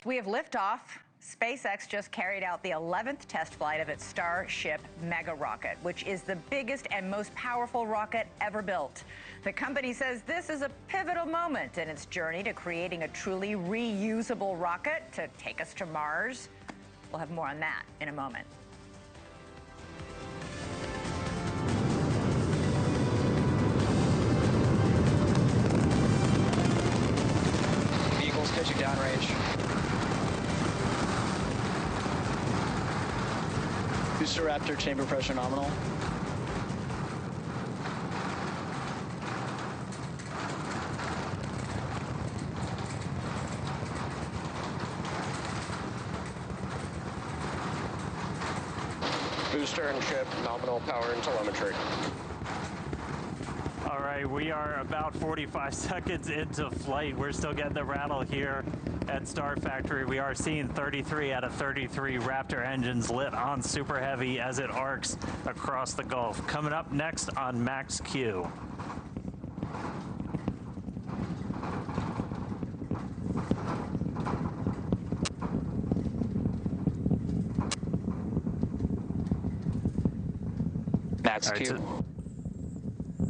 Next, we have liftoff. SpaceX just carried out the 11th test flight of its Starship mega rocket, which is the biggest and most powerful rocket ever built. The company says this is a pivotal moment in its journey to creating a truly reusable rocket to take us to Mars. We'll have more on that in a moment. Vehicles pitching downrange. Booster Raptor chamber pressure nominal. Booster and ship nominal power and telemetry. All right, we are about 45 seconds into flight. We're still getting the rattle here at Star Factory. We are seeing 33 out of 33 Raptor engines lit on super heavy as it arcs across the Gulf. Coming up next on Max Q. Max Q.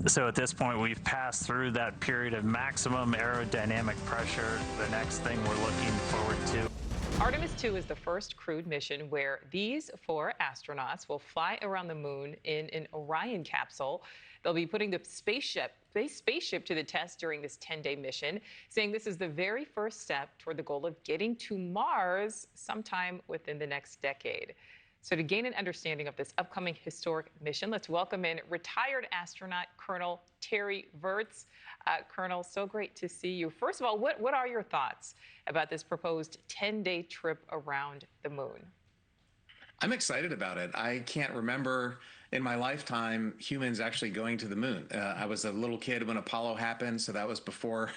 So at this point, we've passed through that period of maximum aerodynamic pressure. The next thing we're looking forward to. Artemis II is the first crewed mission where these 4 astronauts will fly around the moon in an Orion capsule. They'll be putting the spaceship to the test during this 10-day mission, saying this is the very first step toward the goal of getting to Mars sometime within the next decade. So to gain an understanding of this upcoming historic mission, let's welcome in retired astronaut Colonel Terry Virts. Colonel, so great to see you. First of all, what are your thoughts about this proposed 10-day trip around the moon? I'm excited about it. I can't remember in my lifetime humans actually going to the moon. I was a little kid when Apollo happened, so that was before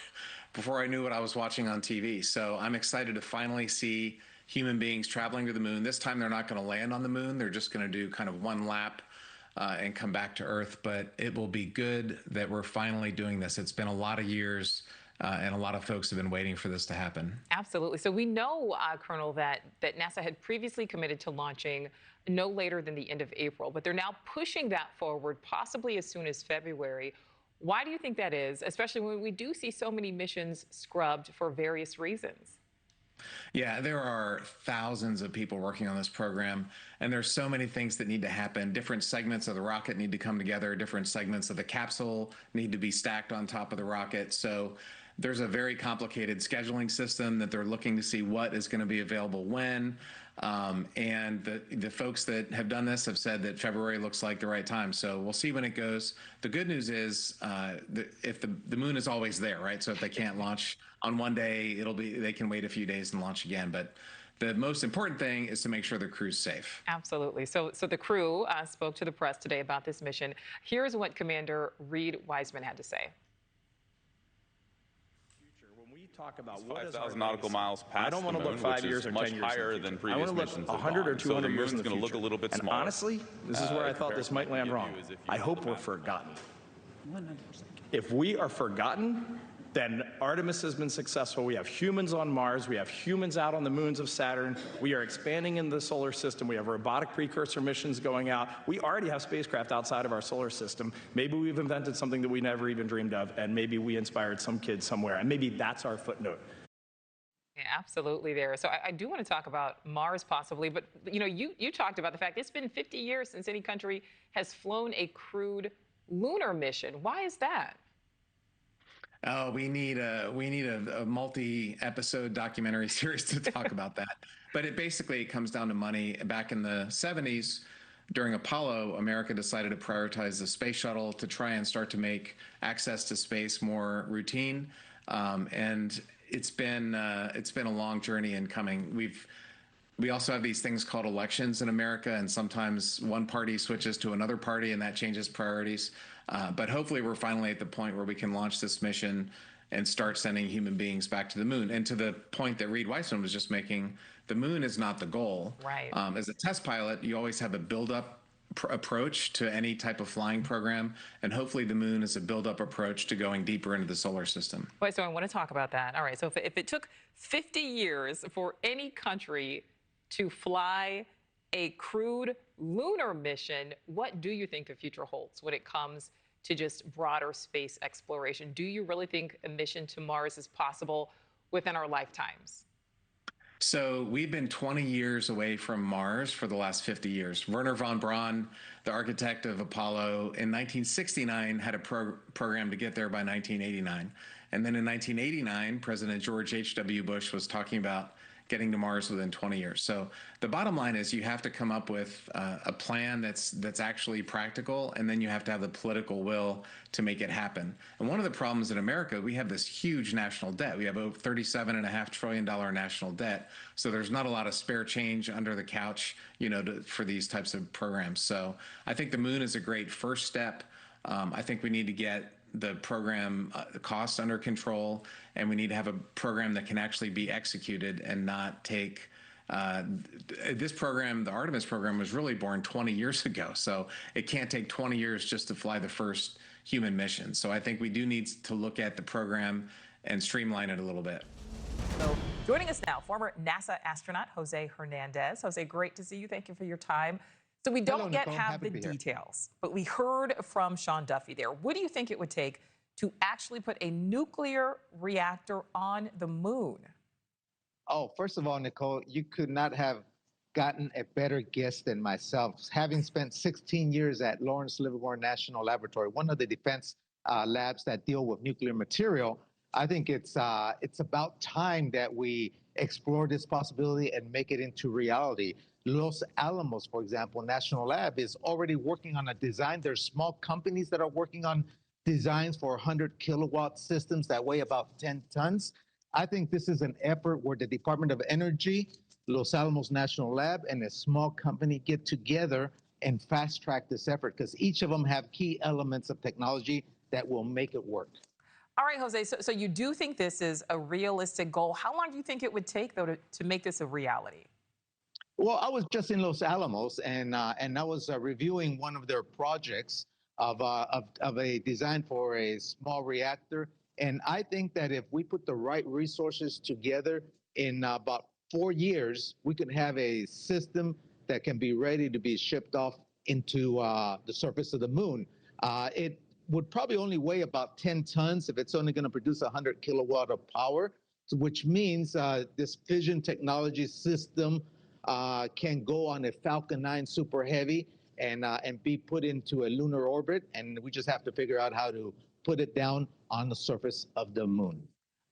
I knew what I was watching on TV. So I'm excited to finally see human beings traveling to the moon. This time they're not going to land on the moon. They're just going to do kind of one lap and come back to Earth. But it will be good that we're finally doing this. It's been a lot of years and a lot of folks have been waiting for this to happen. Absolutely. So we know, Colonel, that NASA had previously committed to launching no later than the end of April, but they're now pushing that forward, possibly as soon as February. Why do you think that is, especially when we do see so many missions scrubbed for various reasons? Yeah, there are thousands of people working on this program, and there's so many things that need to happen. Different segments of the rocket need to come together. Different segments of the capsule need to be stacked on top of the rocket. So there's a very complicated scheduling system that they're looking to see what is going to be available when. And the folks that have done this have said that February looks like the right time. So we'll see when it goes. The good news is if the moon is always there, right? So if they can't launch on one day, they can wait a few days and launch again. But the most important thing is to make sure the crew's safe. Absolutely. So the crew spoke to the press today about this mission. Here's what Commander Reed Wiseman had to say. Talk about 5,000 nautical miles past I don't want to look 5 years or 10 years much higher than previous missions. I want to look 100 or 200 years in the future. Going to look a little bit and smaller. Honestly, this is where I thought this might land wrong. I hope we're forgotten. If we are forgotten, then Artemis has been successful. We have humans on Mars. We have humans out on the moons of Saturn. We are expanding in the solar system. We have robotic precursor missions going out. We already have spacecraft outside of our solar system. Maybe we've invented something that we never even dreamed of, and maybe we inspired some kid somewhere, and maybe that's our footnote. Yeah, absolutely there. So I do want to talk about Mars possibly, but you talked about the fact it's been 50 years since any country has flown a crewed lunar mission. Why is that? Oh, we need a multi-episode documentary series to talk about that. But it basically comes down to money. Back in the 70s, during Apollo, America decided to prioritize the space shuttle to try and start to make access to space more routine. And it's been a long journey in coming. We also have these things called elections in America, and sometimes one party switches to another party, and that changes priorities. But hopefully we're finally at the point where we can launch this mission and start sending human beings back to the moon. And to the point that Reed Wiseman was just making, the moon is not the goal. Right. As a test pilot, you always have a build-up approach to any type of flying program, and hopefully the moon is a build-up approach to going deeper into the solar system. Wait, so I want to talk about that. All right, so if it took 50 years for any country to fly a crewed lunar mission, what do you think the future holds when it comes to just broader space exploration? Do you really think a mission to Mars is possible within our lifetimes? So we've been 20 years away from Mars for the last 50 years. Werner von Braun, the architect of Apollo, in 1969 had a program to get there by 1989. And then in 1989, President George H.W. Bush was talking about getting to Mars within 20 years. So the bottom line is you have to come up with a plan that's actually practical, and then you have to have the political will to make it happen. And one of the problems in America, we have this huge national debt. We have over $37.5 trillion national debt. So there's not a lot of spare change under the couch, for these types of programs. So I think the moon is a great first step. I think we need to get the program costs under control, and we need to have a program that can actually be executed and not take this program. The Artemis program was really born 20 years ago, so it can't take 20 years just to fly the first human mission. So I think we do need to look at the program and streamline it a little bit. So joining us now, former NASA astronaut Jose Hernandez. Jose, great to see you. Thank you for your time. So we don't yet have the details, but we heard from Sean Duffy there. What do you think it would take to actually put a nuclear reactor on the moon? Oh, first of all, Nicole, you could not have gotten a better guest than myself. Having spent 16 years at Lawrence Livermore National Laboratory, one of the defense labs that deal with nuclear material, I think it's about time that we explore this possibility and make it into reality. Los Alamos, for example, National Lab is already working on a design. There's small companies that are working on designs for 100 kilowatt systems that weigh about 10 tons. I think this is an effort where the Department of Energy, Los Alamos National Lab, and a small company get together and fast track this effort, because each of them have key elements of technology that will make it work. All right, Jose, so you do think this is a realistic goal. How long do you think it would take, though, to make this a reality? Well, I was just in Los Alamos, and I was reviewing one of their projects of a design for a small reactor. And I think that if we put the right resources together in about 4 years, we could have a system that can be ready to be shipped off into the surface of the moon. It would probably only weigh about 10 tons if it's only going to produce 100 kilowatt of power, which means this fission technology system can go on a Falcon 9 Super Heavy and be put into a lunar orbit, and we just have to figure out how to put it down on the surface of the moon.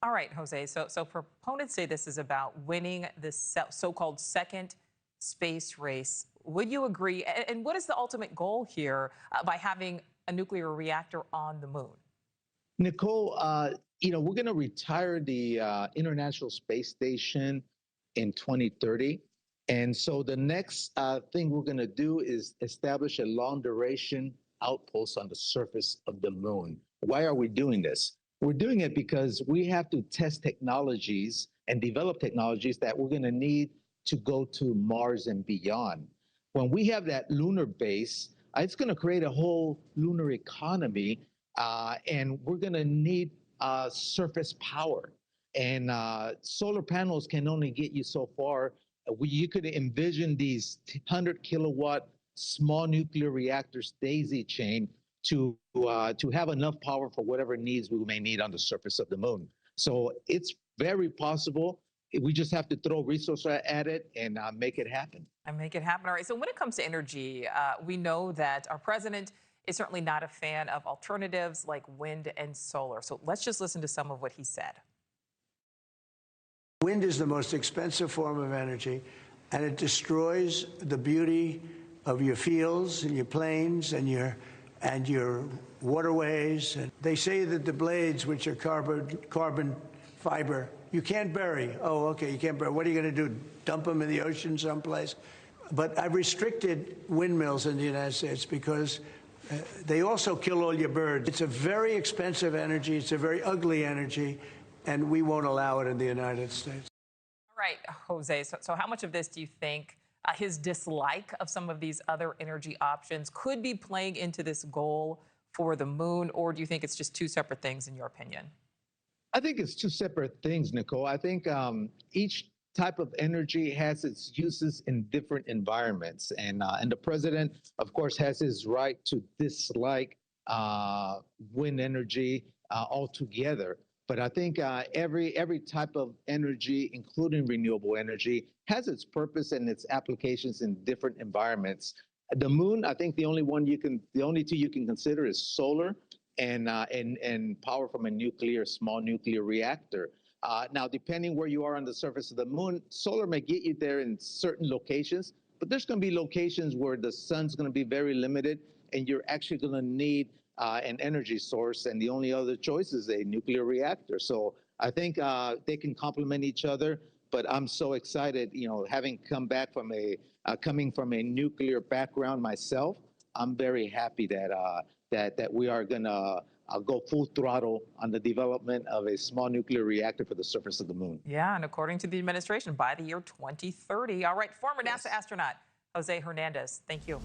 All right, Jose, so proponents say this is about winning this so-called second space race. Would you agree? And what is the ultimate goal here by having a nuclear reactor on the moon? Nicole, we're going to retire the International Space Station in 2030. And so the next thing we're going to do is establish a long duration outpost on the surface of the moon. Why are we doing this? We're doing it because we have to test technologies and develop technologies that we're going to need to go to Mars and beyond. When we have that lunar base, it's going to create a whole lunar economy, and we're going to need surface power. And solar panels can only get you so far. You could envision these 100 kilowatt small nuclear reactors daisy chain to have enough power for whatever needs we may need on the surface of the moon. So it's very possible. We just have to throw resources at it and make it happen. And make it happen. All right. So when it comes to energy, we know that our president is certainly not a fan of alternatives like wind and solar. So let's just listen to some of what he said. Wind is the most expensive form of energy, and it destroys the beauty of your fields and your plains and your waterways. And they say that the blades, which are carbon fiber, you can't bury. Oh, okay, you can't bury. What are you going to do? Dump them in the ocean someplace? But I've restricted windmills in the United States because they also kill all your birds. It's a very expensive energy. It's a very ugly energy, and we won't allow it in the United States. All right, Jose. So how much of this do you think his dislike of some of these other energy options could be playing into this goal for the moon, or do you think it's just two separate things in your opinion? I think it's two separate things, Nicole. I think each type of energy has its uses in different environments, and the president, of course, has his right to dislike wind energy altogether. But I think every type of energy, including renewable energy, has its purpose and its applications in different environments. The moon, I think the only two you can consider is solar and power from a small nuclear reactor. Now, depending where you are on the surface of the moon, solar may get you there in certain locations, but there's going to be locations where the sun's going to be very limited, and you're actually going to need an energy source, and the only other choice is a nuclear reactor. So I think they can complement each other. But I'm so excited, having come back from coming from a nuclear background myself. I'm very happy that we are going to go full throttle on the development of a small nuclear reactor for the surface of the moon. Yeah, and according to the administration, by the year 2030. All right, former NASA astronaut Jose Hernandez, thank you.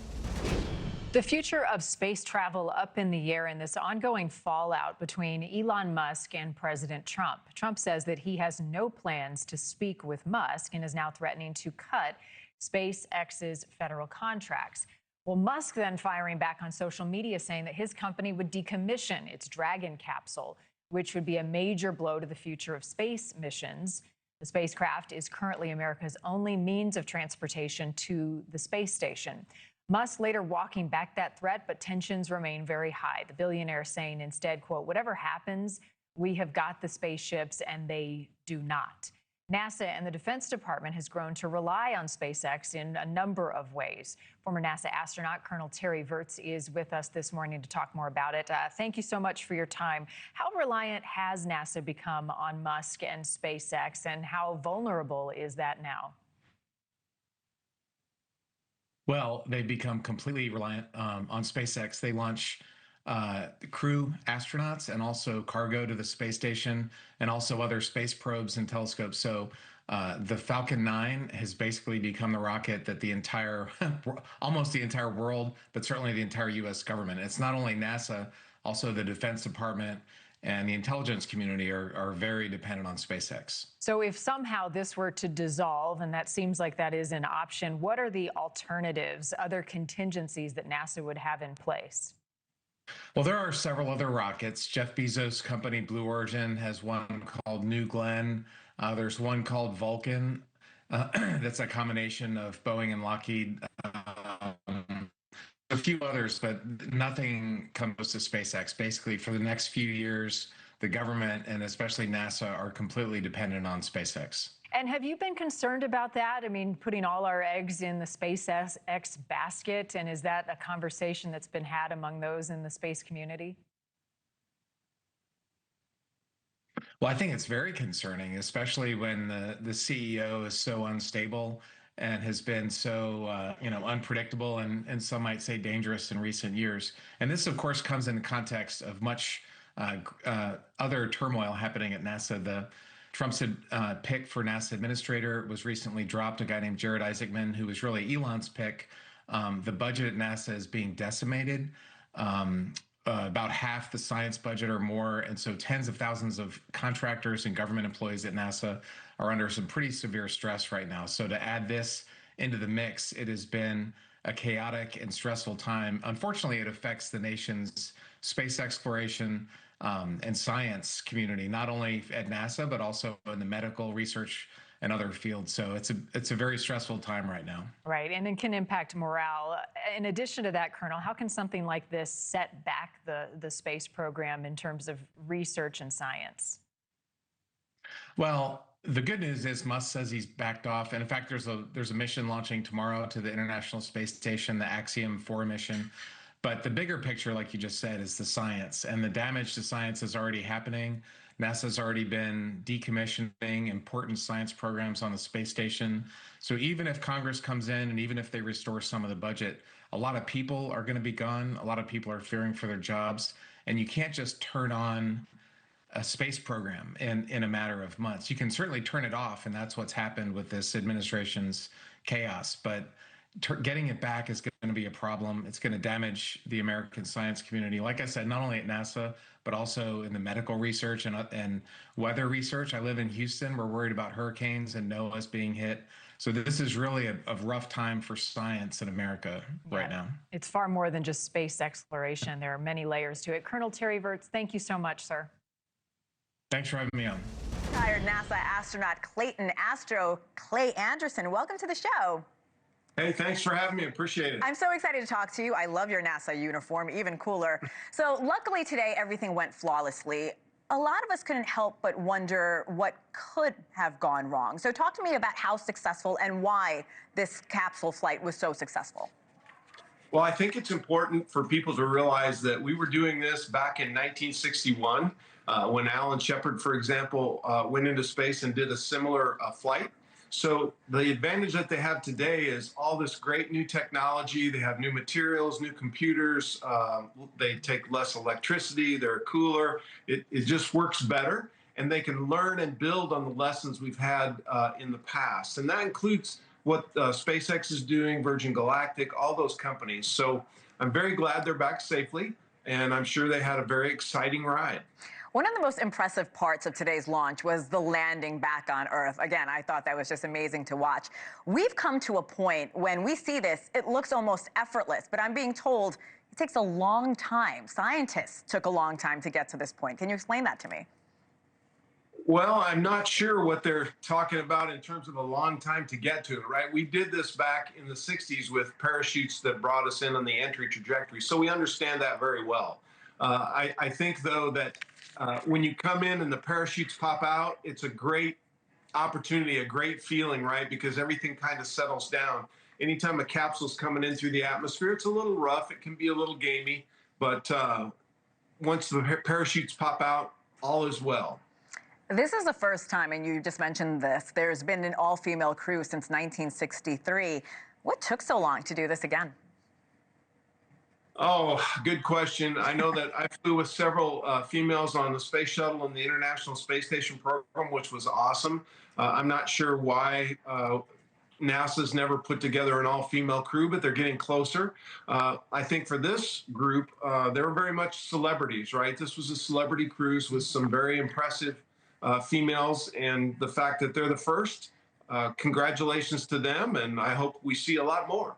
The future of space travel up in the air in this ongoing fallout between Elon Musk and President Trump. Trump says that he has no plans to speak with Musk and is now threatening to cut SpaceX's federal contracts. Well, Musk then firing back on social media, saying that his company would decommission its Dragon capsule, which would be a major blow to the future of space missions. The spacecraft is currently America's only means of transportation to the space station. Musk later walking back that threat, but tensions remain very high. The billionaire saying instead, quote, "Whatever happens, we have got the spaceships and they do not." NASA and the Defense Department has grown to rely on SpaceX in a number of ways. Former NASA astronaut Colonel Terry Virts is with us this morning to talk more about it. Thank you so much for your time. How reliant has NASA become on Musk and SpaceX, and how vulnerable is that now? Well, they've become completely reliant on SpaceX. They launch crew astronauts and also cargo to the space station, and also other space probes and telescopes. So the Falcon 9 has basically become the rocket that the entire, almost the entire world, but certainly the entire U.S. government. It's not only NASA, also the Defense Department and the intelligence community are very dependent on SpaceX. So if somehow this were to dissolve, and that seems like that is an option, what are the alternatives, other contingencies that NASA would have in place? Well, there are several other rockets. Jeff Bezos' company Blue Origin has one called New Glenn. There's one called Vulcan. That's a combination of Boeing and Lockheed. A few others, but nothing comes to SpaceX. Basically, for the next few years, the government and especially NASA are completely dependent on SpaceX. And have you been concerned about that? I mean, putting all our eggs in the SpaceX basket, and is that a conversation that's been had among those in the space community? Well, I think it's very concerning, especially when the CEO is so unstable and has been so unpredictable and some might say dangerous in recent years. And this, of course, comes in the context of much other turmoil happening at NASA. Trump's pick for NASA administrator was recently dropped, a guy named Jared Isaacman, who was really Elon's pick. The budget at NASA is being decimated. About half the science budget or more. And so tens of thousands of contractors and government employees at NASA are under some pretty severe stress right now. So to add this into the mix, it has been a chaotic and stressful time. Unfortunately, it affects the nation's space exploration and science community, not only at NASA, but also in the medical research and other fields. So it's a very stressful time right now. Right, and it can impact morale. In addition to that, Colonel, how can something like this set back the space program in terms of research and science? Well, the good news is Musk says he's backed off. And in fact, there's a mission launching tomorrow to the International Space Station, the Axiom 4 mission. But the bigger picture, like you just said, is the science. And the damage to science is already happening. NASA's already been decommissioning important science programs on the space station. So even if Congress comes in and even if they restore some of the budget, a lot of people are going to be gone. A lot of people are fearing for their jobs. And you can't just turn on a space program in a matter of months. You can certainly turn it off, and that's what's happened with this administration's chaos. But getting it back is going to be a problem. It's going to damage the American science community. Like I said, not only at NASA, but also in the medical research and weather research. I live in Houston. We're worried about hurricanes and NOAA's being hit. So this is really a rough time for science in America right now. It's far more than just space exploration. There are many layers to it. Colonel Terry Virts, thank you so much, sir. Thanks for having me on. Retired NASA astronaut Clay Anderson, welcome to the show. Hey, thanks for having me. Appreciate it. I'm so excited to talk to you. I love your NASA uniform, even cooler. So luckily today, everything went flawlessly. A lot of us couldn't help but wonder what could have gone wrong. So talk to me about how successful and why this capsule flight was so successful. Well, I think it's important for people to realize that we were doing this back in 1961 when Alan Shepard, for example, went into space and did a similar flight. So the advantage that they have today is all this great new technology. They have new materials, new computers. They take less electricity. They're cooler. It just works better. And they can learn and build on the lessons we've had in the past. And that includes what SpaceX is doing, Virgin Galactic, all those companies. So I'm very glad they're back safely. And I'm sure they had a very exciting ride. One of the most impressive parts of today's launch was the landing back on Earth. Again, I thought that was just amazing to watch. We've come to a point when we see this, it looks almost effortless, but I'm being told it takes a long time. Scientists took a long time to get to this point. Can you explain that to me? Well, I'm not sure what they're talking about in terms of a long time to get to it, right? We did this back in the 60s with parachutes that brought us in on the entry trajectory, so we understand that very well. I think, though, that when you come in and the parachutes pop out, it's a great opportunity, a great feeling, right? Because everything kind of settles down. Anytime a capsule's coming in through the atmosphere, it's a little rough. It can be a little gamey. But once the parachutes pop out, all is well. This is the first time, and you just mentioned this, there's been an all-female crew since 1963. What took so long to do this again? Oh, good question. I know that I flew with several females on the space shuttle and the International Space Station program, which was awesome. I'm not sure why NASA's never put together an all-female crew, but they're getting closer. I think for this group, they were very much celebrities, right? This was a celebrity cruise with some very impressive females, and the fact that they're the first, congratulations to them, and I hope we see a lot more.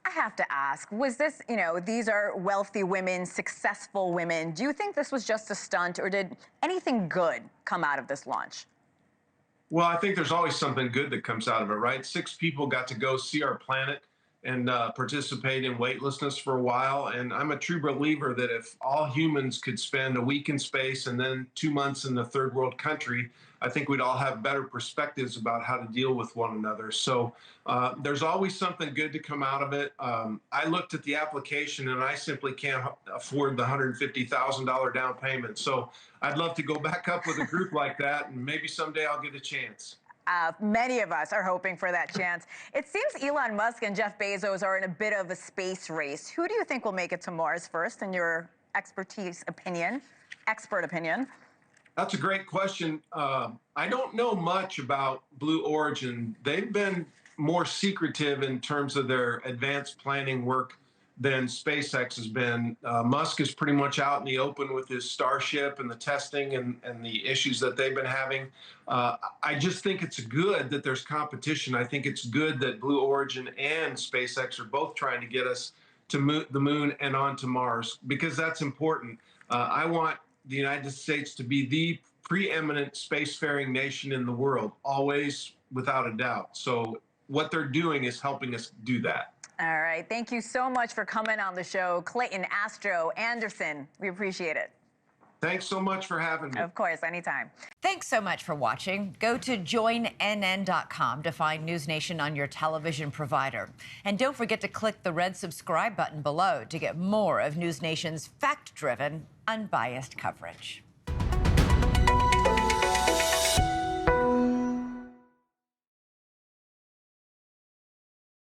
I have to ask, was this, these are wealthy women, successful women. Do you think this was just a stunt, or did anything good come out of this launch? Well, I think there's always something good that comes out of it, right? 6 people got to go see our planet and participate in weightlessness for a while. And I'm a true believer that if all humans could spend a week in space and then 2 months in a third world country, I think we'd all have better perspectives about how to deal with one another. So there's always something good to come out of it. I looked at the application and I simply can't afford the $150,000 down payment. So I'd love to go back up with a group like that, and maybe someday I'll get a chance. Many of us are hoping for that chance. It seems Elon Musk and Jeff Bezos are in a bit of a space race. Who do you think will make it to Mars first, in your expert opinion? That's a great question. I don't know much about Blue Origin. They've been more secretive in terms of their advanced planning work than SpaceX has been. Musk is pretty much out in the open with his Starship and the testing and the issues that they've been having. I just think it's good that there's competition. I think it's good that Blue Origin and SpaceX are both trying to get us to the moon and onto Mars, because that's important. I want the United States to be the preeminent spacefaring nation in the world, always, without a doubt. So what they're doing is helping us do that. All right. Thank you so much for coming on the show, Clayton Astro Anderson. We appreciate it. Thanks so much for having me. Of course, anytime. Thanks so much for watching. Go to joinnn.com to find NewsNation on your television provider. And don't forget to click the red subscribe button below to get more of NewsNation's fact-driven, unbiased coverage.